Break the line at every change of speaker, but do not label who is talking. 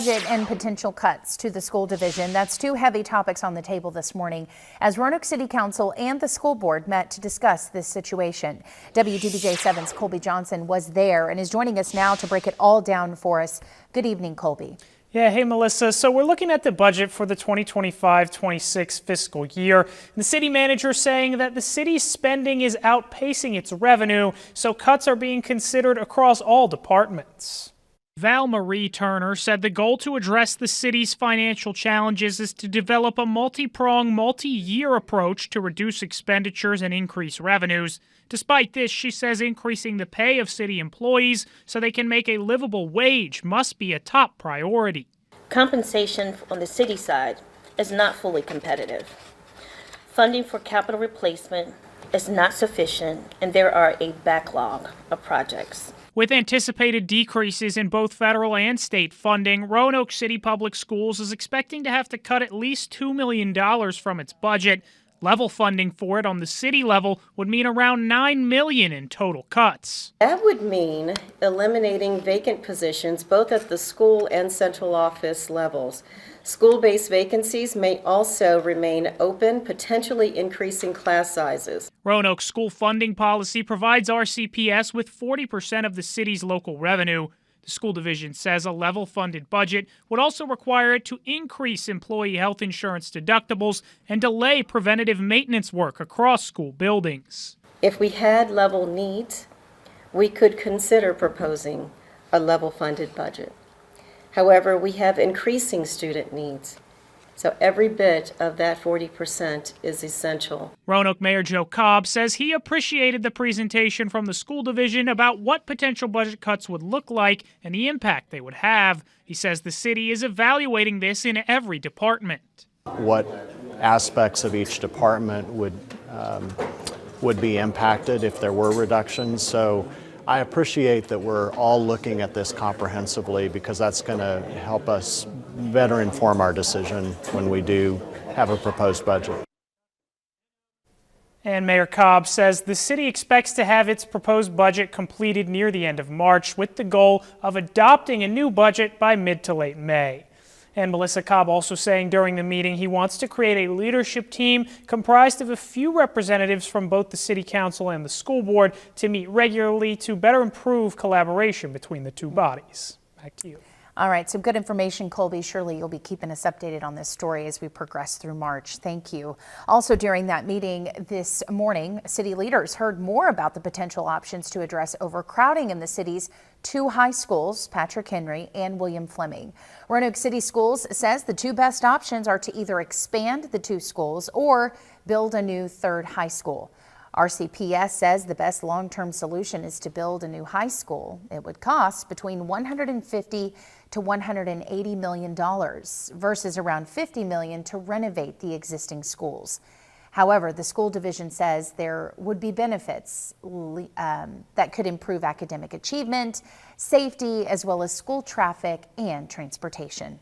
Budget and potential cuts to the school division. That's two heavy topics on the table this morning as Roanoke City Council and the school board met to discuss this situation. WDBJ 7's Colby Johnson was there and is joining us now to break it all down for us. Good evening, Colby.
Yeah, hey, Melissa. So we're looking at the budget for the 2025-26 fiscal year. The city manager saying that the city's spending is outpacing its revenue, so cuts are being considered across all departments. Val Marie Turner said the goal to address the city's financial challenges is to develop a multi-pronged, multi-year approach to reduce expenditures and increase revenues. Despite this, she says increasing the pay of city employees so they can make a livable wage must be a top priority.
Compensation on the city side is not fully competitive. Funding for capital replacement is not sufficient, and there are a backlog of projects.
With anticipated decreases in both federal and state funding, Roanoke City Public Schools is expecting to have to cut at least $2 million from its budget. Level funding for it on the city level would mean around $9 million in total cuts.
That would mean eliminating vacant positions both at the school and central office levels. School-based vacancies may also remain open, potentially increasing class sizes.
Roanoke's school funding policy provides RCPS with 40% of the city's local revenue. The school division says a level-funded budget would also require it to increase employee health insurance deductibles and delay preventative maintenance work across school buildings.
If we had level needs, we could consider proposing a level-funded budget. However, we have increasing student needs, so every bit of that 40% is essential.
Roanoke Mayor Joe Cobb says he appreciated the presentation from the school division about what potential budget cuts would look like and the impact they would have. He says the city is evaluating this in every department.
What aspects of each department would be impacted if there were reductions. So I appreciate that we're all looking at this comprehensively because that's going to help us better inform our decision when we do have a proposed budget.
And Mayor Cobb says the city expects to have its proposed budget completed near the end of March with the goal of adopting a new budget by mid to late May. And Melissa Cobb also saying during the meeting he wants to create a leadership team comprised of a few representatives from both the city council and the school board to meet regularly to better improve collaboration between the two bodies. Back to you.
All right, some good information, Colby. Surely you'll be keeping us updated on this story as we progress through March. Thank you. Also during that meeting this morning, city leaders heard more about the potential options to address overcrowding in the city's two high schools, Patrick Henry and William Fleming. Roanoke City Schools says the two best options are to either expand the two schools or build a new third high school. RCPS says the best long-term solution is to build a new high school. It would cost between $150 to $180 million versus around $50 million to renovate the existing schools. However, the school division says there would be benefits that could improve academic achievement, safety, as well as school traffic and transportation.